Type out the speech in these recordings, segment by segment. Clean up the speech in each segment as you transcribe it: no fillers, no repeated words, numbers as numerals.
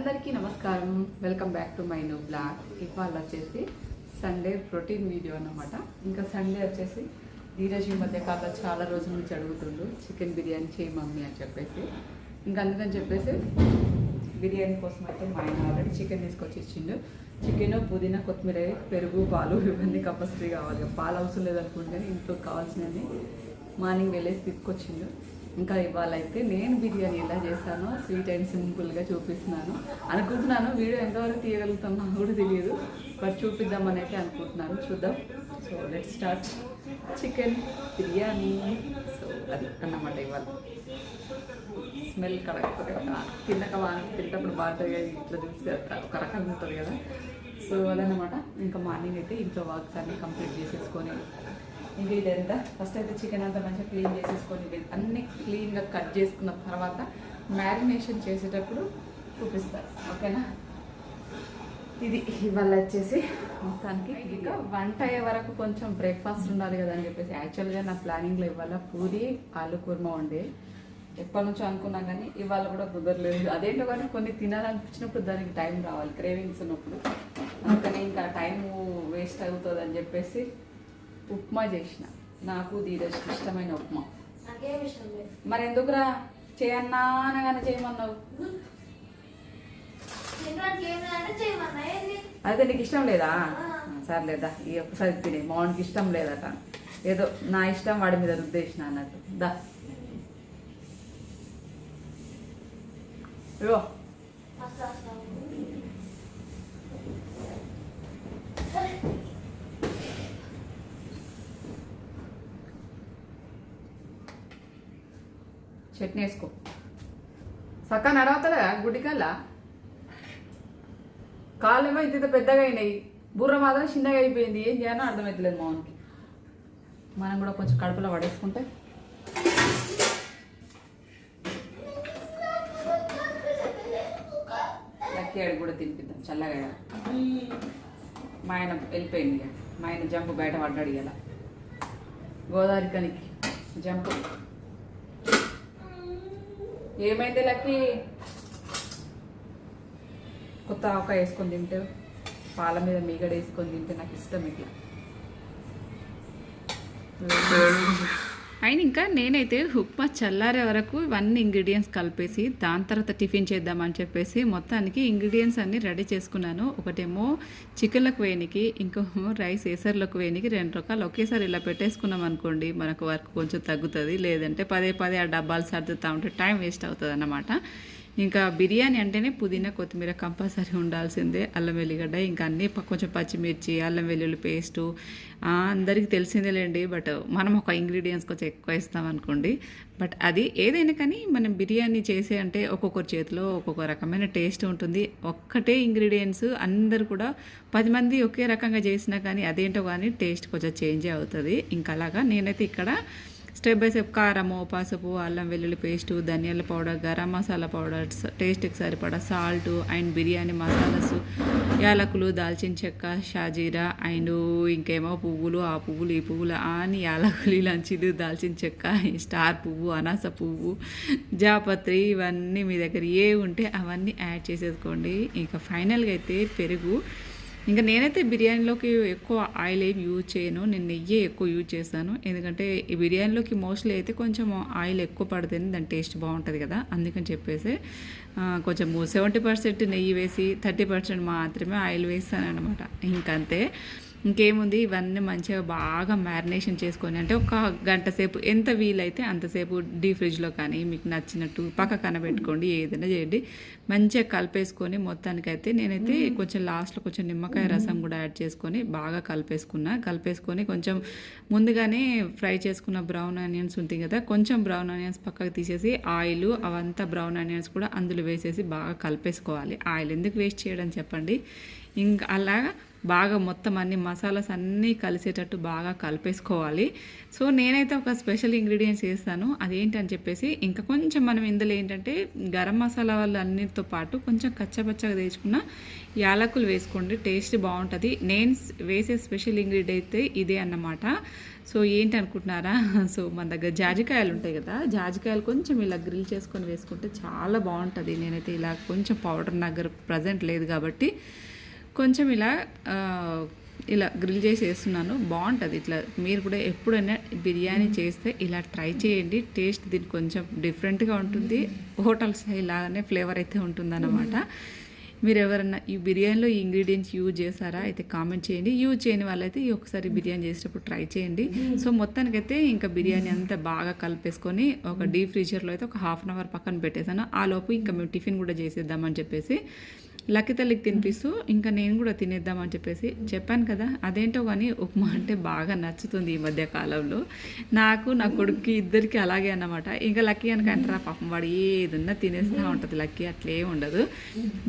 అందరికీ నమస్కారం. Welcome back to my new blog. ఇవాళ వచ్చేసి సండే ప్రోటీన్ వీడియో అన్నమాట. ఇంకా సండే వచ్చేసి ధీరజ్ ఈ మధ్య కాలంలో చాలా రోజుల నుంచి అడుగుతుండు చికెన్ బిర్యానీ చేయి మమ్మీ అని చెప్పేసి. ఇంకా అందుకని చెప్పేసి బిర్యానీ కోసం అయితే మా ఆయన ఆల్రెడీ చికెన్ తీసుకొచ్చి ఇచ్చిండు. చికెన్, పుదీనా, కొత్తిమీర, పెరుగు, పాలు ఇవన్నీ కంపల్సరీ కావాలి. పాలు అవసరం లేదనుకుంటే ఇంట్లో కావాల్సినవి మార్నింగ్ వెళ్ళేసి తీసుకొచ్చిండు. ఇంకా ఇవాళ అయితే నేను బిర్యానీ ఎలా చేస్తానో స్వీట్ అండ్ సింపుల్గా చూపిస్తున్నాను అనుకుంటున్నాను. వీడియో ఎంతవరకు తీయగలుగుతాం నాకు కూడా తెలియదు, బట్ చూపిద్దామని అయితే అనుకుంటున్నాను. చూద్దాం. So let start chicken biryani. So అది అన్నమాట. ఇవాళ స్మెల్ తిన్నక తింటప్పుడు బాగుంటుంది కదా, ఇట్లా చూస్తే ఒక రకంగా ఉంటుంది కదా. సో అదన్నమాట. ఇంకా మార్నింగ్ అయితే ఇంట్లో వర్క్స్ అన్నీ కంప్లీట్ చేసేసుకొని ఇంకా ఇదంతా ఫస్ట్ అయితే చికెన్ అంతా మంచిగా క్లీన్ చేసేసుకొని అన్నీ క్లీన్గా కట్ చేసుకున్న తర్వాత మ్యారినేషన్ చేసేటప్పుడు చూపిస్తారు. ఓకేనా? ఇది ఇవాళ వచ్చేసి మొత్తానికి ఇంకా వంట అయ్యే వరకు కొంచెం బ్రేక్ఫాస్ట్ ఉండాలి కదా అని చెప్పేసి యాక్చువల్గా నా ప్లానింగ్లో ఇవాళ పూరి ఆలు కుర్మా ఉండే. ఎప్పటి నుంచో అనుకున్నా కానీ ఇవాళ కూడా కుదరలేదు. అదేంటో కానీ కొన్ని తినాలనిపించినప్పుడు దానికి టైం రావాలి, క్రేవింగ్స్ ఉన్నప్పుడు. అందుకని ఇంకా టైం వేస్ట్ అవుతుంది అని చెప్పేసి ఉప్మా చేసిన. నాకు ధీరజ్ ఇష్టమైన ఉప్మా. మరి ఎందుకురా చేయన్నా అనగానే చేయమన్నావు? అయితే నీకు ఇష్టం లేదా? సర్లేదా, ఈ ఒక్కసారి తినే. మావానికి ఇష్టం లేదట, ఏదో నా ఇష్టం వాడి మీద రుద్దేసిన అన్నట్టు. దా ఇగో చట్నీ వేసుకో. సక్క నడవతలే గుడ్డికల్లా. కాళ్ళేమో ఇంత పెద్దగా అయినాయి, బుర్ర మాత్రం చిన్నగా అయిపోయింది. ఏం చేయాలో అర్థమవుతలేదు మామూలుకి. మనం కూడా కొంచెం కడుపులో పడేసుకుంటే లక్కీ కూడా తినిపిద్దాం చల్లగా. మా ఆయన వెళ్ళిపోయింది ఇక. మా ఆయన జంపు బయట పడ్డాడు ఇలా గోదావరి కనికి జంపు. ఏమైంది లక్కీ? కొత్త ఆవకాయ వేసుకొని తింటే, పాల మీద మీగడ వేసుకొని తింటే నాకు ఇష్టం. ఇట్లా అయినా ఇంకా నేనైతే ఉప్మా చల్లారే వరకు ఇవన్నీ ఇంగ్రీడియంట్స్ కలిపేసి దాని తర్వాత టిఫిన్ చేద్దామని చెప్పేసి మొత్తానికి ఇంగ్రీడియంట్స్ అన్నీ రెడీ చేసుకున్నాను. ఒకటేమో చికెన్లకు వేయనికి, ఇంకేమో రైస్ ఏసర్లకు వేయనికి. 2 రకాలు ఒకేసారి ఇలా పెట్టేసుకున్నాం అనుకోండి, మనకు వర్క్ కొంచెం తగ్గుతుంది. లేదంటే పదే ఆ డబ్బాలు సర్దుతూ ఉంటే టైం వేస్ట్ అవుతుంది అన్నమాట. ఇంకా బిర్యానీ అంటేనే పుదీనా, కొత్తిమీర కంపల్సరీ ఉండాల్సిందే. అల్లం వెల్లిగడ్డ, ఇంకా అన్నీ కొంచెం పచ్చిమిర్చి, అల్లం వెల్లుల్లి పేస్టు అందరికీ తెలిసిందేలేండి. బట్ మనం ఒక ఇంగ్రీడియంట్స్ కొంచెం ఎక్కువ ఇస్తాం అనుకోండి. బట్ అది ఏదైనా కానీ మనం బిర్యానీ చేసే అంటే ఒక్కొక్కరి చేతిలో ఒక్కొక్క రకమైన టేస్ట్ ఉంటుంది. ఒక్కటే ఇంగ్రీడియంట్స్ అందరు కూడా 10 మంది ఒకే రకంగా చేసినా కానీ అదేంటో కానీ టేస్ట్ కొంచెం చేంజే అవుతుంది. ఇంకా అలాగా నేనైతే ఇక్కడ స్టెప్ బై స్టెప్ కారము, పసుపు, అల్లం వెల్లుల్లి పేస్టు, ధనియాల పౌడర్, గరం మసాలా పౌడర్, టేస్ట్కి సరిపడా సాల్ట్ అండ్ బిర్యానీ మసాలాస్, యాలకులు, దాల్చిన చెక్క, షాజీరా అండ్ ఇంకేమో పువ్వులు, ఆ పువ్వులు ఈ పువ్వులు అని యాలకులు, ఇలాంచీలు, దాల్చిన చెక్క, స్టార్ పువ్వు, అనాస పువ్వు, జాపత్రి, ఇవన్నీ మీ దగ్గర ఏ ఉంటే అవన్నీ యాడ్ చేసేసుకోండి. ఇంకా ఫైనల్గా అయితే పెరుగు. ఇంకా నేనైతే బిర్యానీలోకి ఎక్కువ ఆయిల్ ఏం యూజ్ చేయను, నేను నెయ్యి ఎక్కువ యూజ్ చేస్తాను. ఎందుకంటే ఈ బిర్యానీలోకి మోస్ట్లీ అయితే కొంచెం ఆయిల్ ఎక్కువ పడితేనే దాని టేస్ట్ బాగుంటుంది కదా. అందుకని చెప్పేసి కొంచెం 70% నెయ్యి వేసి 30% మాత్రమే ఆయిల్ వేస్తాను అనమాట. ఇంకంతే, ఇంకేముంది. ఇవన్నీ మంచిగా బాగా మ్యారినేషన్ చేసుకొని, అంటే ఒక గంట సేపు ఎంత వీలైతే అంతసేపు డీప్ ఫ్రిడ్జ్లో కానీ మీకు నచ్చినట్టు పక్క కనబెట్టుకోండి, ఏదైనా చేయండి. మంచిగా కలిపేసుకొని మొత్తానికైతే నేనైతే కొంచెం లాస్ట్లో కొంచెం నిమ్మకాయ రసం కూడా యాడ్ చేసుకొని బాగా కలిపేసుకొని కొంచెం ముందుగానే ఫ్రై చేసుకున్న బ్రౌన్ ఆనియన్స్ ఉంటుంది కదా, కొంచెం బ్రౌన్ ఆనియన్స్ పక్కకు తీసేసి ఆయిల్ అవంతా బ్రౌన్ ఆనియన్స్ కూడా అందులో వేసేసి బాగా కలిపేసుకోవాలి. ఆయిల్ ఎందుకు వేస్ట్ చేయడం చెప్పండి. ఇంకా అలాగా బాగా మొత్తం అన్ని మసాలాస్ అన్నీ కలిసేటట్టు బాగా కలిపేసుకోవాలి. సో నేనైతే ఒక స్పెషల్ ఇంగ్రీడియంట్స్ వేస్తాను, అదేంటని చెప్పేసి ఇంకా కొంచెం మనం ఇందులో ఏంటంటే గరం మసాలా వాళ్ళు అన్నిటితో పాటు కొంచెం కచ్చపచ్చగా తెచ్చుకున్న యాలకులు వేసుకోండి, టేస్ట్ బాగుంటుంది. నేను వేసే స్పెషల్ ఇంగ్రీడియంట్ అయితే ఇదే అన్నమాట. సో ఏంటి అనుకుంటున్నారా, సో మన దగ్గర జాజికాయలు ఉంటాయి కదా, జాజికాయలు కొంచెం ఇలా గ్రిల్ చేసుకొని వేసుకుంటే చాలా బాగుంటుంది. నేనైతే ఇలా కొంచెం పౌడర్ నా దగ్గర ప్రజెంట్ లేదు కాబట్టి కొంచెం ఇలా గ్రిల్ చేసి వేస్తున్నాను, బాగుంటుంది. ఇట్లా మీరు కూడా ఎప్పుడైనా బిర్యానీ చేస్తే ఇలా ట్రై చేయండి, టేస్ట్ దీనికి కొంచెం డిఫరెంట్గా ఉంటుంది, హోటల్ స్టైల్ లాగానే ఫ్లేవర్ అయితే ఉంటుందన్నమాట. మీరు ఎవరన్నా ఈ బిర్యానీలో ఈ ఇంగ్రీడియంట్స్ యూజ్ చేశారా అయితే కామెంట్ చేయండి. యూజ్ చేయని వాళ్ళైతే ఈ ఒకసారి బిర్యానీ చేసేటప్పుడు ట్రై చేయండి. సో మొత్తానికైతే ఇంకా బిర్యానీ అంతా బాగా కలిపేసుకొని ఒక డీప్ ఫ్రీజర్లో అయితే ఒక ½ అవర్ పక్కన పెట్టేశాను. ఆ లోపు ఇంకా మేము టిఫిన్ కూడా చేసేద్దామని చెప్పేసి లక్కీ తల్లికి తినిపిస్తూ ఇంకా నేను కూడా తినేద్దామని చెప్పేసి చెప్పాను కదా. అదేంటో కానీ ఉప్మా అంటే బాగా నచ్చుతుంది ఈ మధ్య కాలంలో నాకు, నా కొడుక్కి ఇద్దరికి అలాగే అన్నమాట. ఇంకా లక్కీ అనకంటారా పాపం, వాడు ఏదన్నా తినేస్తూ ఉంటుంది, లక్కీ అట్లే ఉండదు.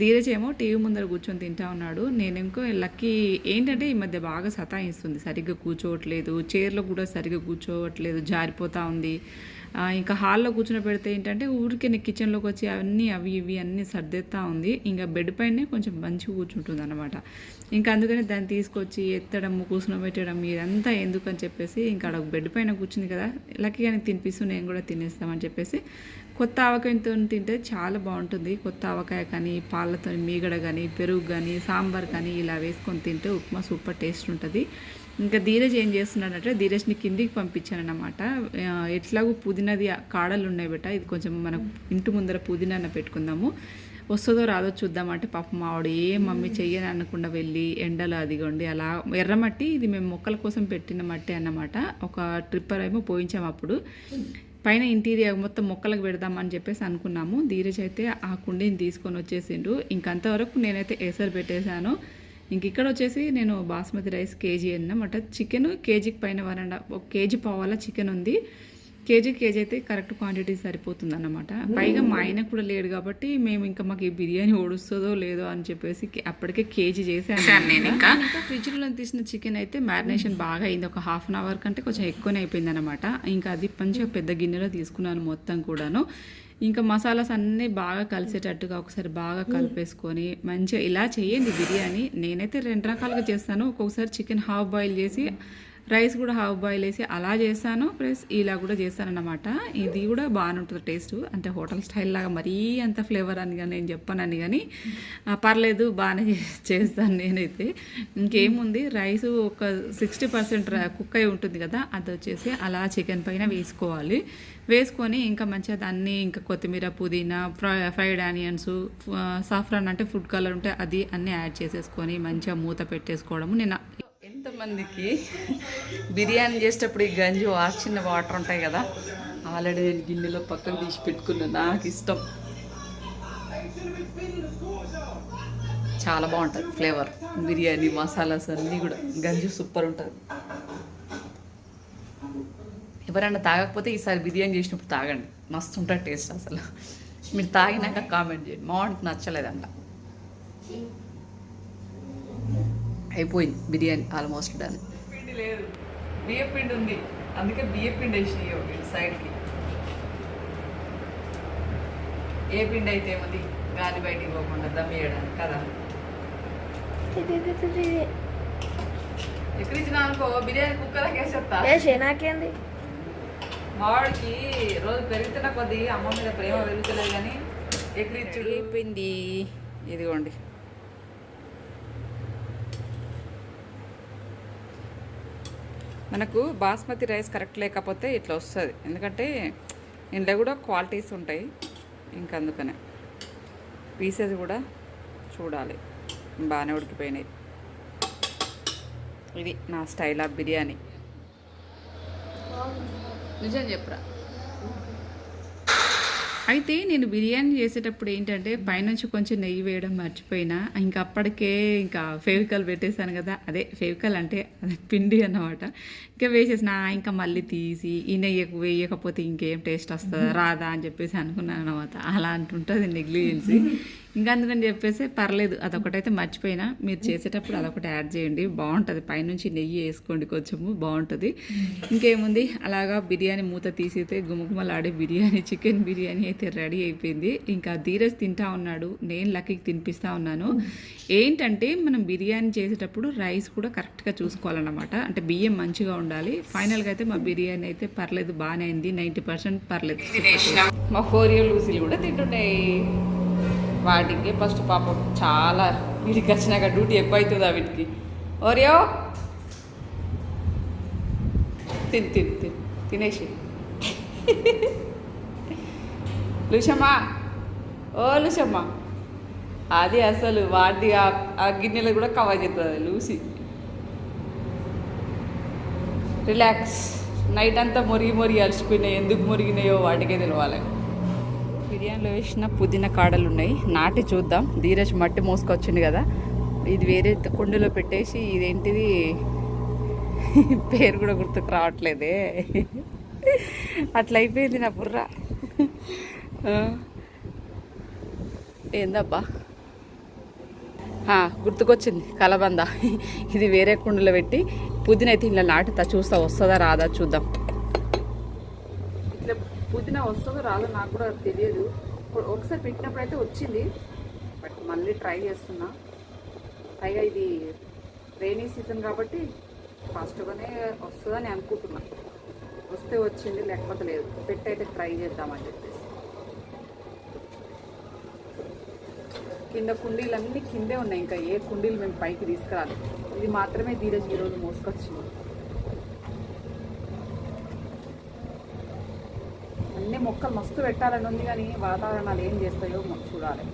ధీరజ్ ఏమో టీవీ ముందర కూర్చొని తింటా ఉన్నాడు. నేను ఇంకో లక్కీ ఏంటంటే ఈ మధ్య బాగా సతాయిస్తుంది, సరిగ్గా కూర్చోవట్లేదు, చైర్లో కూడా సరిగ్గా కూర్చోవట్లేదు, జారిపోతూ ఉంది. ఇంకా హాల్లో కూర్చుని పెడితే ఏంటంటే ఊరికే కిచెన్లోకి వచ్చి అన్నీ అవి ఇవి అన్నీ సర్దేస్తూ ఉంది. ఇంకా బెడ్ పైనే కొంచెం మంచిగా కూర్చుంటుంది అనమాట. ఇంకా అందుకని దాన్ని తీసుకొచ్చి ఎత్తడం, కూర్చుని పెట్టడం ఇదంతా ఎందుకని చెప్పేసి ఇంకా అక్కడ బెడ్ పైన కూర్చుంది కదా, లక్కీగానే తినిపిస్తూ నేను కూడా తినేస్తామని చెప్పేసి కొత్త ఆవకాయతో తింటే చాలా బాగుంటుంది. కొత్త ఆవకాయ కానీ, పాలతో మీగడ కానీ, పెరుగు కానీ, సాంబార్ కానీ ఇలా వేసుకొని తింటే ఉప్మా సూపర్ టేస్ట్ ఉంటుంది. ఇంకా ధీరజ్ ఏం చేస్తున్నాడంటే ధీరజ్ని కిందికి పంపించాను అన్నమాట. ఎట్లాగూ పుదీనాది కాడలు ఉన్నాయి బెట, ఇది కొంచెం మనకు ఇంటి ముందర పుదీనా పెట్టుకుందాము, వస్తుందో రాదో చూద్దామంటే పాపం ఆవిడ మమ్మీ చెయ్యని అనకుండా వెళ్ళి ఎండలో అదిగోండి అలా ఎర్రమట్టి, ఇది మేము మొక్కల కోసం పెట్టిన మట్టి అన్నమాట. ఒక ట్రిప్పర్ ఏమో పోయించాము, అప్పుడు పైన ఇంటీరియర్ మొత్తం మొక్కలకు పెడదామని చెప్పేసి అనుకున్నాము. ధీరజ్ అయితే ఆ కుండీని తీసుకొని వచ్చేసిండు. ఇంకంతవరకు నేనైతే ఎసరు పెట్టేశాను. ఇంక ఇక్కడ వచ్చేసి నేను బాస్మతి రైస్ కేజీ అన్నమాట. చికెన్ కేజీకి పైన 1.5 కేజీ పావాల చికెన్ ఉంది. కేజీ అయితే కరెక్ట్ క్వాంటిటీ సరిపోతుంది అన్నమాట. పైగా మా ఆయన కూడా లేడు కాబట్టి మేము ఇంకా మాకు ఈ బిర్యానీ ఓడుస్తుందో లేదో అని చెప్పేసి అప్పటికే కేజీ చేశాను నేను. ఇంకా ఫ్రిడ్జ్లో తీసిన చికెన్ అయితే మ్యారినేషన్ బాగా అయింది, ఒక ½ అవర్ కంటే కొంచెం ఎక్కువనే అయిపోయింది అనమాట. ఇంకా అది మంచిగా పెద్ద గిన్నెలో తీసుకున్నాను మొత్తం కూడాను. ఇంకా మసాలాస్ అన్నీ బాగా కలిసేటట్టుగా ఒకసారి బాగా కలిపేసుకొని మంచిగా ఇలా చేయండి బిర్యానీ. నేనైతే 2 రకాలుగా చేస్తాను, ఒక్కొక్కసారి చికెన్ హాఫ్ బాయిల్ చేసి రైస్ కూడా హాఫ్ బాయిల్ వేసి అలా చేస్తాను, ప్లస్ ఇలా కూడా చేస్తానన్నమాట. ఇది కూడా బాగానే ఉంటుంది టేస్ట్, అంటే హోటల్ స్టైల్ లాగా మరీ అంత ఫ్లేవర్ అని కానీ నేను చెప్పానని కానీ పర్లేదు బాగానే చేస్తాను నేనైతే. ఇంకేముంది, రైస్ ఒక 60% కుక్ అయి ఉంటుంది కదా, అది వచ్చేసి అలా చికెన్ పైన వేసుకొని ఇంకా మంచిగా దాన్ని ఇంకా కొత్తిమీర, పుదీనా, ఫ్రైడ్ ఆనియన్స్, సాఫ్రాన్ అంటే ఫుడ్ కలర్ ఉంటే అది అన్నీ యాడ్ చేసేసుకొని మంచిగా మూత పెట్టేసుకోవడము. నేను ఎంతమందికి బిర్యానీ చేసేటప్పుడు ఈ గంజి చిన్న వాటర్ ఉంటాయి కదా, ఆల్రెడీ నేను గిన్నెలో పక్కకు తీసి పెట్టుకున్నాను, నాకు ఇష్టం, చాలా బాగుంటుంది ఫ్లేవర్. బిర్యానీ మసాలాస్ అన్నీ కూడా గంజి సూపర్ ఉంటుంది. ఎవరైనా తాగకపోతే ఈసారి బిర్యానీ చేసినప్పుడు తాగండి, మస్తు ఉంటుంది టేస్ట్. అసలు మీరు తాగినాక కామెంట్ చేయండి, మా వాడికి నచ్చలేదంట. అయిపోయింది బిర్యానీ ఆల్మోస్ట్ డన్. పిండి లేదు, బియ్య పిండి ఉంది, అందుకే బియ్య పిండి వేసి సైడ్కి. ఏ పిండి అయితే ఏముంది, గాలి బయటికి పోకుండా దమ్ వేయడానికి కదా. ఎక్కడిచ్చినా అనుకో బిర్యానీ కుక్కర్కి వేసేస్తా. నాకేంది, మావాడికి రోజు పెరుగుతున్న కొద్దీ అమ్మ మీద ప్రేమ పెరుగుతలేదు కానీ ఎక్కడిచ్చుడు పిండి ఇదిగోండి. మనకు బాస్మతి రైస్ కరెక్ట్ లేకపోతే ఇట్లా వస్తుంది, ఎందుకంటే ఇంట్లో కూడా క్వాలిటీస్ ఉంటాయి. ఇంకా అందుకనే పీసెస్ కూడా చూడాలి బాగానే ఉడికిపోయినాయి. ఇది నా స్టైల్ ఆఫ్ బిర్యానీ. నిజం చెప్పరా. అయితే నేను బిర్యానీ చేసేటప్పుడు ఏంటంటే పైనుంచి కొంచెం నెయ్యి వేయడం మర్చిపోయినా, ఇంకా అప్పటికే ఇంకా ఫెవికల్ పెట్టేశాను కదా, అదే ఫెవికల్ అంటే అదే పిండి అన్నమాట. ఇంకా వేసేసిన ఇంకా మళ్ళీ తీసి ఈ నెయ్యి వేయకపోతే ఇంకేం టేస్ట్ వస్తుందా రాదా అని చెప్పేసి అనుకున్నాను అనమాట. అలా అంటుంటుంది నెగ్లిజెన్సీ. ఇంకా అందుకని చెప్పేసి పర్లేదు, అదొకటైతే మర్చిపోయినా. మీరు చేసేటప్పుడు అదొకటి యాడ్ చేయండి, బాగుంటుంది. పైనుంచి నెయ్యి వేసుకోండి కొంచెము, బాగుంటుంది. ఇంకేముంది, అలాగా బిర్యానీ మూత తీసితే గుమగుమలాడే బిర్యానీ, చికెన్ బిర్యానీ అయితే రెడీ అయిపోయింది. ఇంకా ధీరజ్ తింటా ఉన్నాడు, నేను లక్కీకి తినిపిస్తూ ఉన్నాను. ఏంటంటే మనం బిర్యానీ చేసేటప్పుడు రైస్ కూడా కరెక్ట్గా చూసుకోవాలన్నమాట. అంటే బియ్యం మంచిగా ఉండాలి. ఫైనల్గా అయితే మా బిర్యానీ అయితే పర్లేదు, బాగానే అయింది. 90% పర్లేదు. మా 4 year లూసీలు కూడా తింటున్నాయి. వాటికి ఫస్ట్ పాపం చాలా వీడికి వచ్చినాక డ్యూటీ ఎక్కువ అవుతుంది వీటికి. ఓరియో తినేసి లూషమ్మా, ఓ లూషమ్మా, అది అసలు వాటి ఆ గిన్నెలు కూడా కవర్ చేస్తుంది లూసి. రిలాక్స్. నైట్ అంతా మురిగి అలసిపోయినాయి, ఎందుకు మురిగినాయో వాటికే తెలవాలి. బిర్యానీలో వేసిన పుదీనా కాడలు ఉన్నాయి, నాటి చూద్దాం. ధీరజ్ మట్టి మోసుకొచ్చింది కదా, ఇది వేరే కుండలో పెట్టేసి, ఇదేంటిది పేరు కూడా గుర్తుకు రావట్లేదే, అట్లా అయిపోయింది నా బుర్ర. ఏందబ్బా, గుర్తుకొచ్చింది, కలబంద. ఇది వేరే కుండలో పెట్టి పుదీనా అయితే ఇలా నాటుతా, చూస్తా వస్తుందా రాదా చూద్దాం. ఇట్లా పుదీనా వస్తుందో రాదో నాకు కూడా తెలియదు. ఒకసారి పెట్టినప్పుడు అయితే వచ్చింది, బట్ మళ్ళీ ట్రై చేస్తున్నా. పైగా ఇది రైనీ సీజన్ కాబట్టి ఫాస్ట్గానే వస్తుందని అనుకుంటున్నా. వస్తే వచ్చింది, లేకపోతే లేదు. పెట్టయితే ట్రై చేద్దామని చెప్పేసి. కింద కుండీలన్నీ కిందే ఉన్నాయి, ఇంకా ఏ కుండీలు మేము పైకి తీసుకురాలి. ఇది మాత్రమే ధీరజ్ ఈరోజు మోసుకొచ్చింది. అన్నీ మొక్కలు మస్తు పెట్టాలని ఉంది, కానీ వాతావరణాలు ఏం చేస్తాయో చూడాలి.